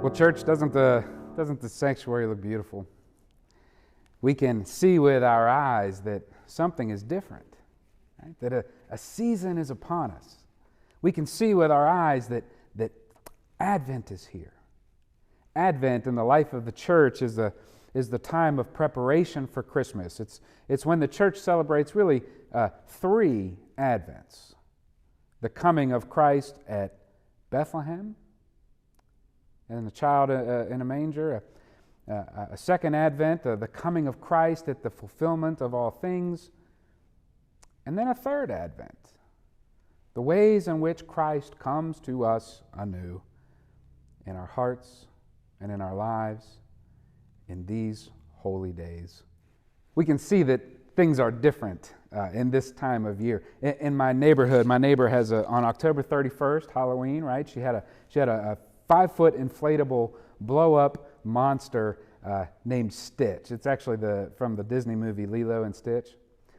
Well, church, doesn't the sanctuary look beautiful? We can see with our eyes that something is different, right? That a season is upon us. We can see with our eyes that Advent is here. Advent in the life of the church is the time of preparation for Christmas. It's when the church celebrates really three Advents. The coming of Christ at Bethlehem, and the child in a manger, a second Advent, the coming of Christ at the fulfillment of all things, and then a third Advent, the ways in which Christ comes to us anew in our hearts and in our lives in these holy days. We can see that things are different in this time of year. In my neighborhood, my neighbor has on October 31st, Halloween, right? She had a 5-foot inflatable blow-up monster named Stitch. It's actually from the Disney movie Lilo and Stitch.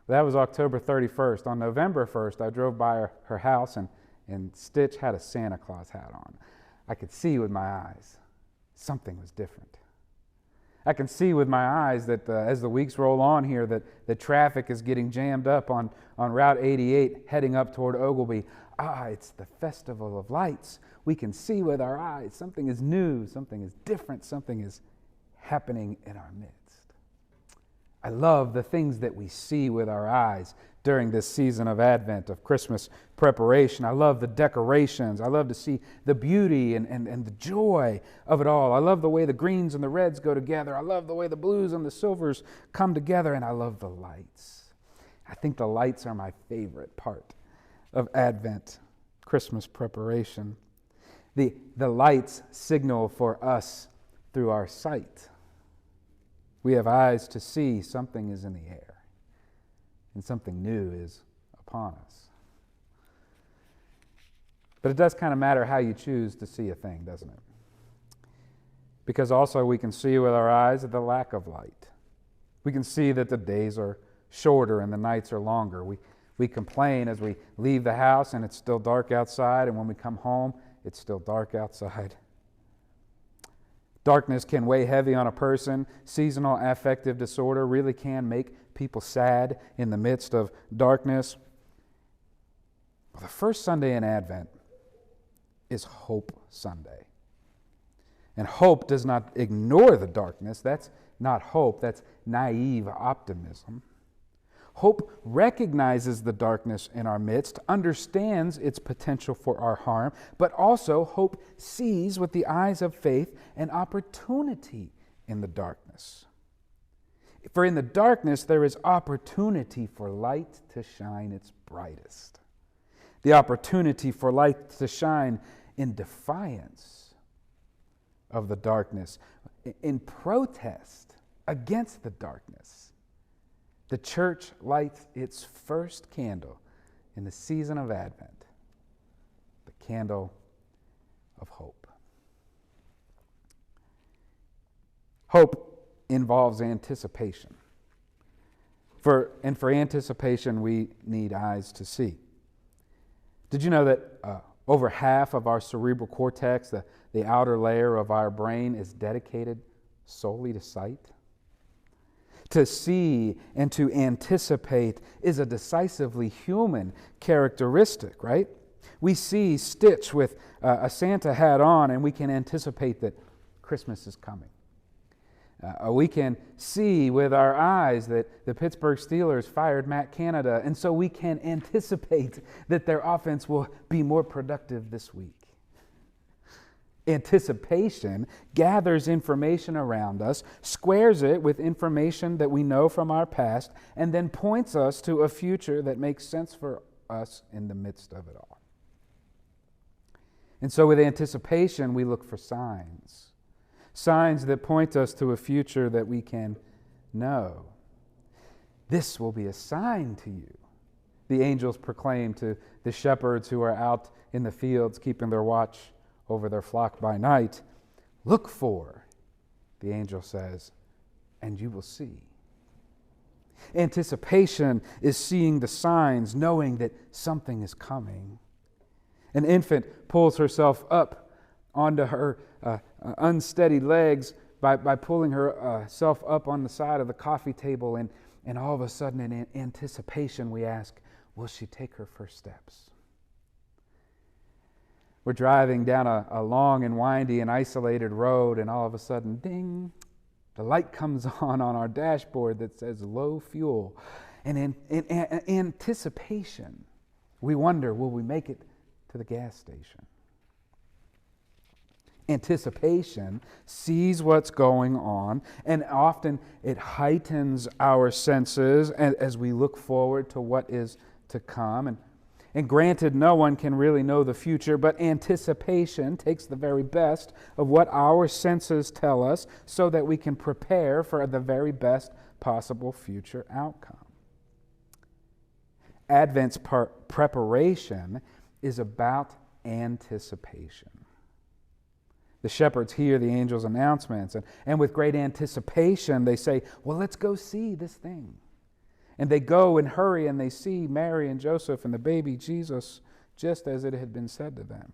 That was October 31st. On November 1st, I drove by her house, and Stitch had a Santa Claus hat on. I could see with my eyes something was different. I can see with my eyes that as the weeks roll on here, that the traffic is getting jammed up on Route 88 heading up toward Oglebay. It's the Festival of Lights. We can see with our eyes something is new, something is different, something is happening in our midst. I love the things that we see with our eyes during this season of Advent, of Christmas preparation. I love the decorations. I love to see the beauty and the joy of it all. I love the way the greens and the reds go together. I love the way the blues and the silvers come together, and I love the lights. I think the lights are my favorite part of Advent, Christmas preparation. The lights signal for us through our sight. We have eyes to see something is in the air, and something new is upon us. But it does kind of matter how you choose to see a thing, doesn't it? Because also we can see with our eyes the lack of light. We can see that the days are shorter and the nights are longer. We complain as we leave the house and it's still dark outside, and when we come home, it's still dark outside. Darkness can weigh heavy on a person. Seasonal affective disorder really can make people sad in the midst of darkness. Well, the first Sunday in Advent is Hope Sunday. And hope does not ignore the darkness. That's not hope. That's naive optimism. Hope recognizes the darkness in our midst, understands its potential for our harm, but also hope sees with the eyes of faith an opportunity in the darkness. For in the darkness there is opportunity for light to shine its brightest. The opportunity for light to shine in defiance of the darkness, in protest against the darkness. The church lights its first candle in the season of Advent, the candle of hope. Hope involves anticipation. For anticipation, we need eyes to see. Did you know that over half of our cerebral cortex, the outer layer of our brain, is dedicated solely to sight? To see and to anticipate is a decisively human characteristic, right? We see Stitch with a Santa hat on, and we can anticipate that Christmas is coming. We can see with our eyes that the Pittsburgh Steelers fired Matt Canada, and so we can anticipate that their offense will be more productive this week. Anticipation gathers information around us, squares it with information that we know from our past, and then points us to a future that makes sense for us in the midst of it all. And so with anticipation, we look for signs. Signs that point us to a future that we can know. This will be a sign to you, the angels proclaim to the shepherds who are out in the fields keeping their watch over their flock by night. Look for, the angel says, and you will see. Anticipation is seeing the signs, knowing that something is coming. An infant pulls herself up onto her unsteady legs by pulling herself up on the side of the coffee table. And all of a sudden, in anticipation, we ask, will she take her first steps? We're driving down a long and windy and isolated road, and all of a sudden, ding, the light comes on our dashboard that says low fuel. And in anticipation, we wonder, will we make it to the gas station? Anticipation sees what's going on, and often it heightens our senses as we look forward to what is to come. And granted, no one can really know the future, but anticipation takes the very best of what our senses tell us so that we can prepare for the very best possible future outcome. Advent's preparation is about anticipation. The shepherds hear the angel's announcements, and with great anticipation, they say, well, let's go see this thing. And they go and hurry, and they see Mary and Joseph and the baby Jesus, just as it had been said to them.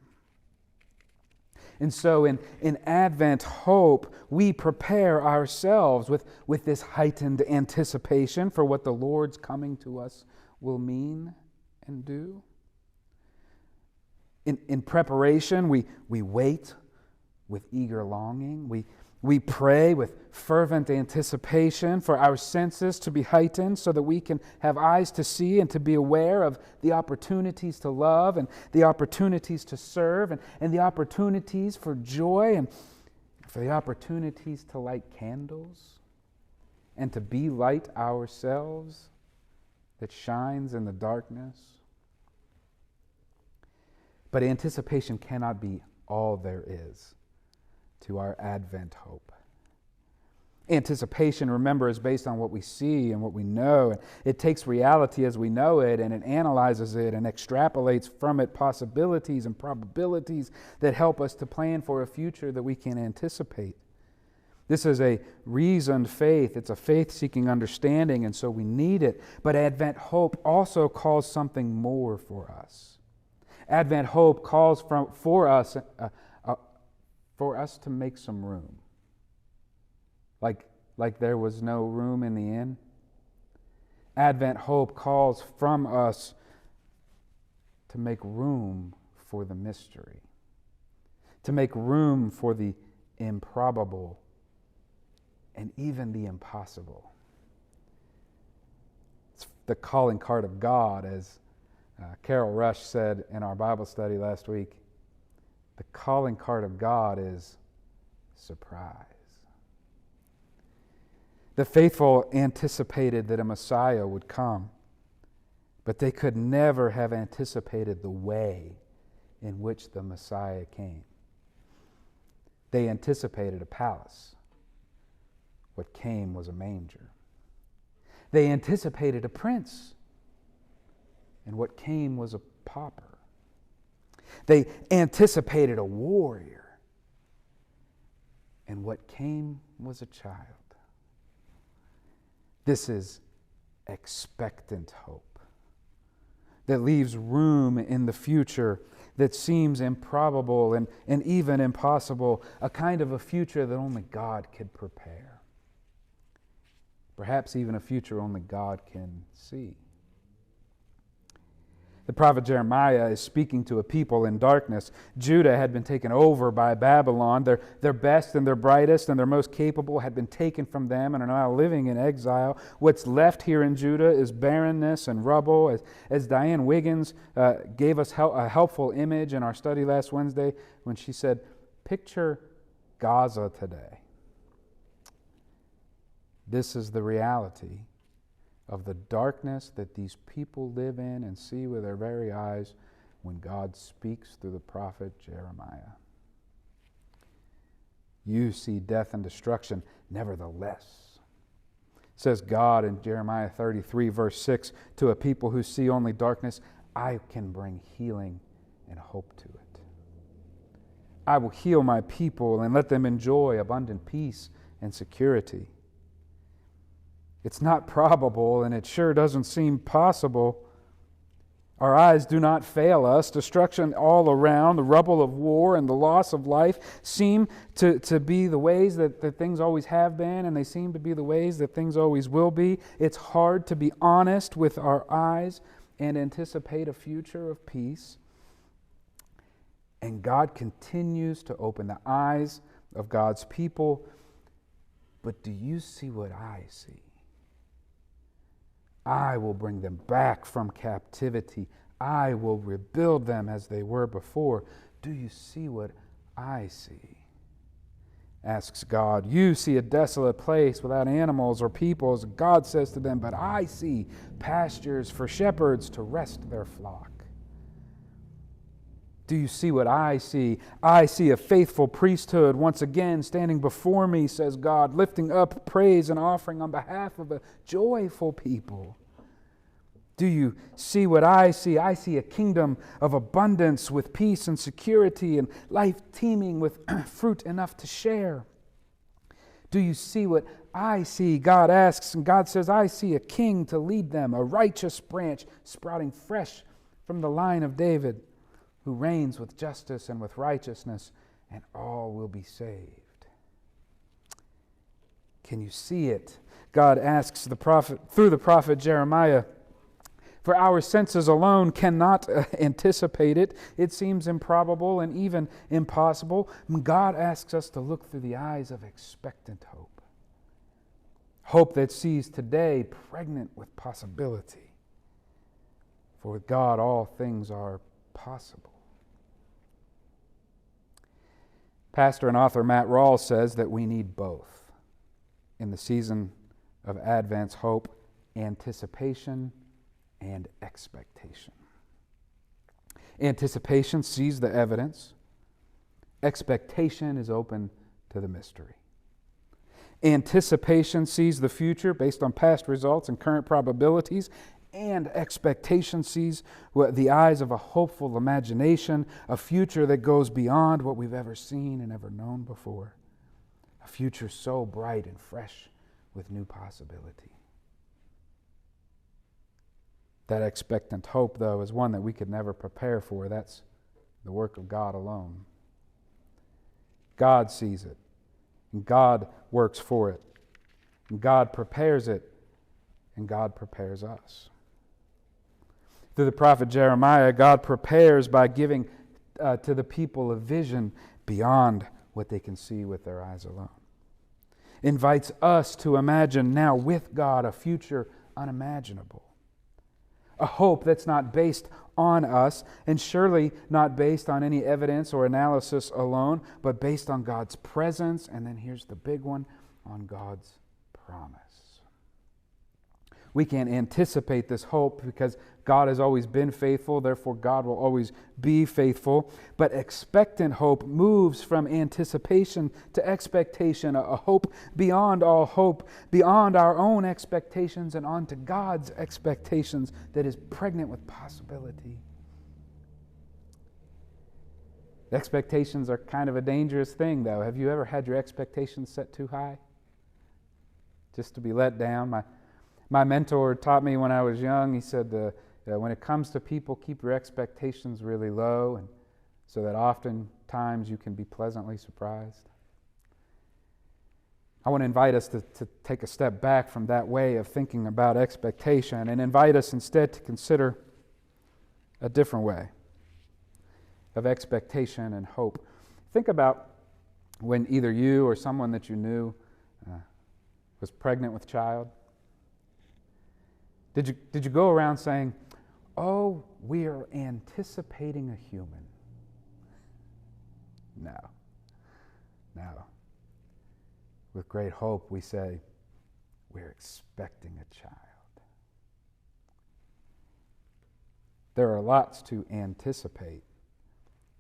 And so in Advent hope, we prepare ourselves with this heightened anticipation for what the Lord's coming to us will mean and do. In preparation, we wait with eager longing. We pray with fervent anticipation for our senses to be heightened so that we can have eyes to see and to be aware of the opportunities to love and the opportunities to serve and the opportunities for joy and for the opportunities to light candles and to be light ourselves that shines in the darkness. But anticipation cannot be all there is to our Advent hope. Anticipation, remember, is based on what we see and what we know. And it takes reality as we know it, and it analyzes it and extrapolates from it possibilities and probabilities that help us to plan for a future that we can anticipate. This is a reasoned faith. It's a faith-seeking understanding, and so we need it. But Advent hope also calls something more for us. Advent hope calls for us to make some room. Like there was no room in the inn. Advent hope calls from us to make room for the mystery, to make room for the improbable and even the impossible. It's the calling card of God, as Carol Rush said in our Bible study last week. The calling card of God is surprise. The faithful anticipated that a Messiah would come, but they could never have anticipated the way in which the Messiah came. They anticipated a palace. What came was a manger. They anticipated a prince, and what came was a pauper. They anticipated a warrior, and what came was a child. This is expectant hope that leaves room in the future that seems improbable and even impossible, a kind of a future that only God could prepare. Perhaps even a future only God can see. The prophet Jeremiah is speaking to a people in darkness. Judah had been taken over by Babylon. Their best and their brightest and their most capable had been taken from them and are now living in exile. What's left here in Judah is barrenness and rubble. As Diane Wiggins gave us a helpful image in our study last Wednesday when she said, picture Gaza today. This is the reality of the darkness that these people live in and see with their very eyes when God speaks through the prophet Jeremiah. You see death and destruction, nevertheless, says God in Jeremiah 33, verse 6, to a people who see only darkness, I can bring healing and hope to it. I will heal my people and let them enjoy abundant peace and security. It's not probable, and it sure doesn't seem possible, Our eyes do not fail us. Destruction all around, the rubble of war and the loss of life seem to be the ways that things always have been, and they seem to be the ways that things always will be. It's hard to be honest with our eyes and anticipate a future of peace. And God continues to open the eyes of God's people. But do you see what I see? I will bring them back from captivity. I will rebuild them as they were before. Do you see what I see? Asks God. You see a desolate place without animals or peoples. God says to them, but I see pastures for shepherds to rest their flock. Do you see what I see? I see a faithful priesthood once again standing before me, says God, lifting up praise and offering on behalf of a joyful people. Do you see what I see? I see a kingdom of abundance with peace and security and life teeming with fruit enough to share. Do you see what I see? God asks, and God says, I see a king to lead them, a righteous branch sprouting fresh from the line of David, who reigns with justice and with righteousness, and all will be saved. Can you see it? God asks the prophet through the prophet Jeremiah, for our senses alone cannot anticipate it. It seems improbable and even impossible. God asks us to look through the eyes of expectant hope. Hope that sees today pregnant with possibility. For with God all things are possible. Pastor and author Matt Rawls says that we need both in the season of Advent's hope, anticipation and expectation. Anticipation sees the evidence. Expectation is open to the mystery. Anticipation sees the future based on past results and current probabilities, and expectation sees the eyes of a hopeful imagination, a future that goes beyond what we've ever seen and ever known before. A future so bright and fresh with new possibility. That expectant hope, though, is one that we could never prepare for. That's the work of God alone. God sees it, and God works for it, and God prepares it, and God prepares us. Through the prophet Jeremiah, God prepares by giving to the people a vision beyond what they can see with their eyes alone. Invites us to imagine now with God a future unimaginable. A hope that's not based on us, and surely not based on any evidence or analysis alone, but based on God's presence, and then here's the big one, on God's promise. We can anticipate this hope because God has always been faithful, therefore God will always be faithful. But expectant hope moves from anticipation to expectation, a hope beyond all hope, beyond our own expectations and onto God's expectations that is pregnant with possibility. Expectations are kind of a dangerous thing, though. Have you ever had your expectations set too high? Just to be let down? My mentor taught me when I was young, he said, when it comes to people, keep your expectations really low, and so that oftentimes you can be pleasantly surprised. I want to invite us to take a step back from that way of thinking about expectation and invite us instead to consider a different way of expectation and hope. Think about when either you or someone that you knew was pregnant with child. Did you go around saying, "Oh, we are anticipating a human"? No. With great hope, we say, we're expecting a child. There are lots to anticipate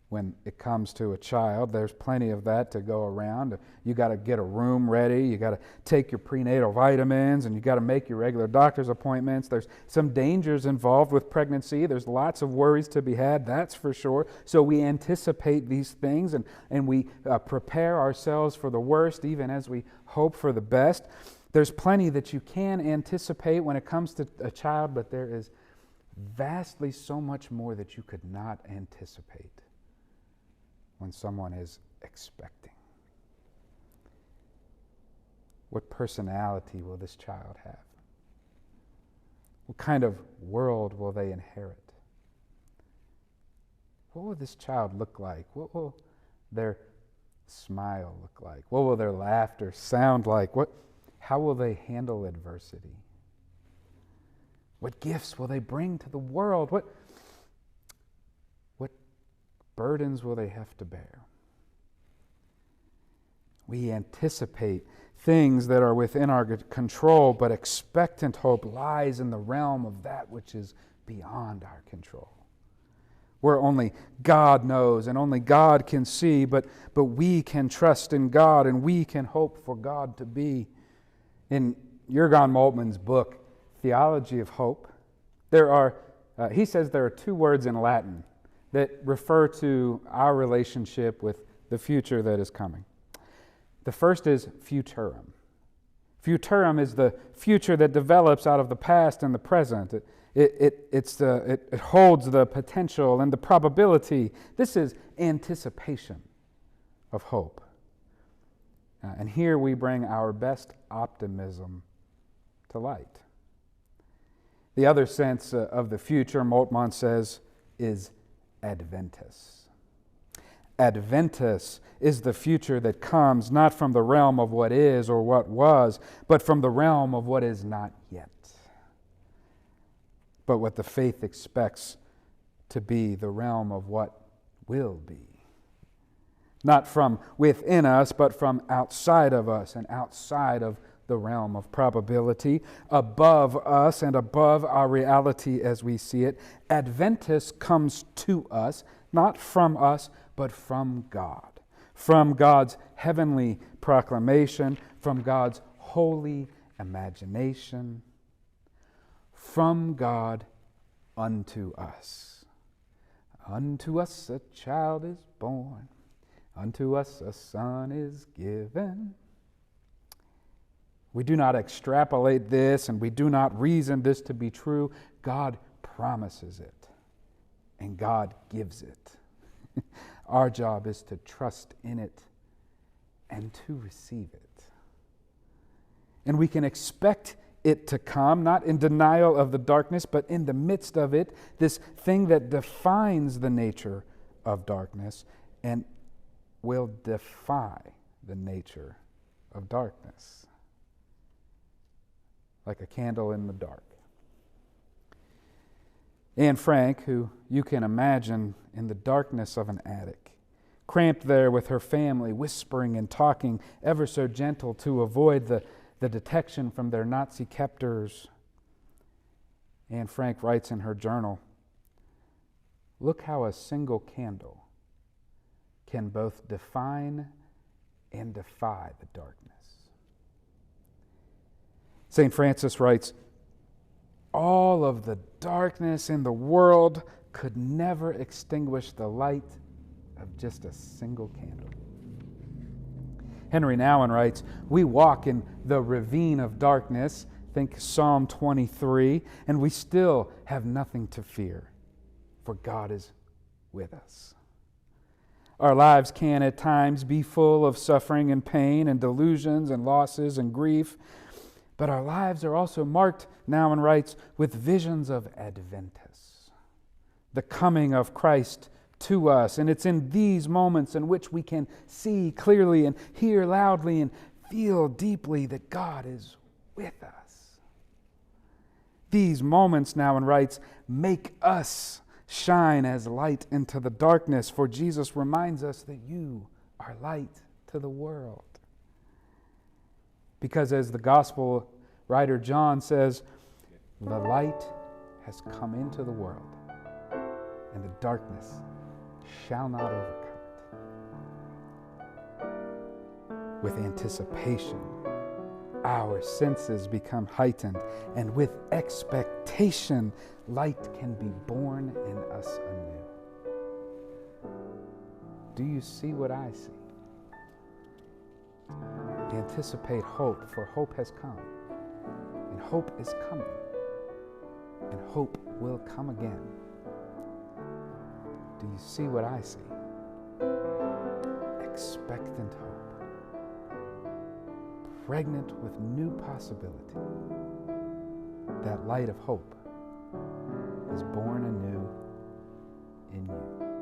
when it comes to a child. There's plenty of that to go around. You got to get a room ready. You got to take your prenatal vitamins, and you got to make your regular doctor's appointments. There's some dangers involved with pregnancy. There's lots of worries to be had, that's for sure. So we anticipate these things, and we prepare ourselves for the worst, even as we hope for the best. There's plenty that you can anticipate when it comes to a child, but there is vastly so much more that you could not anticipate when someone is expecting. What personality will this child have? What kind of world will they inherit? What will this child look like? What will their smile look like? What will their laughter sound like? How will they handle adversity? What gifts will they bring to the world? What burdens will they have to bear? We anticipate things that are within our control, but expectant hope lies in the realm of that which is beyond our control, where only God knows and only God can see, but we can trust in God and we can hope for God to be. In Jurgen Moltmann's book, Theology of Hope, he says there are two words in Latin that refer to our relationship with the future that is coming. The first is futurum. Futurum is the future that develops out of the past and the present. It holds the potential and the probability. This is anticipation of hope. And here we bring our best optimism to light. The other sense of the future, Moltmann says, is adventus. Adventus is the future that comes not from the realm of what is or what was, but from the realm of what is not yet. But what the faith expects to be the realm of what will be. Not from within us, but from outside of us and outside of the realm of probability, above us and above our reality as we see it. Adventus comes to us, not from us, but from God. From God's heavenly proclamation, from God's holy imagination, from God unto us. Unto us a child is born, unto us a son is given. We do not extrapolate this and we do not reason this to be true. God promises it and God gives it. Our job is to trust in it and to receive it. And we can expect it to come, not in denial of the darkness, but in the midst of it, this thing that defines the nature of darkness and will defy the nature of darkness. Like a candle in the dark. Anne Frank, who you can imagine in the darkness of an attic, cramped there with her family, whispering and talking ever so gentle to avoid the detection from their Nazi captors. Anne Frank writes in her journal, "Look how a single candle can both define and defy the darkness." St. Francis writes, all of the darkness in the world could never extinguish the light of just a single candle. Henry Nouwen writes, we walk in the ravine of darkness, think Psalm 23, and we still have nothing to fear, for God is with us. Our lives can at times be full of suffering and pain and delusions and losses and grief, but our lives are also marked, Nouwen writes, with visions of Adventus, the coming of Christ to us. And it's in these moments in which we can see clearly and hear loudly and feel deeply that God is with us. These moments, Nouwen writes, make us shine as light into the darkness, for Jesus reminds us that you are light to the world. Because as the gospel writer John says, the light has come into the world, and the darkness shall not overcome it. With anticipation, our senses become heightened, and with expectation, light can be born in us anew. Do you see what I see? Anticipate hope, for hope has come, and hope is coming, and hope will come again. Do you see what I see? Expectant hope, pregnant with new possibility. That light of hope is born anew in you.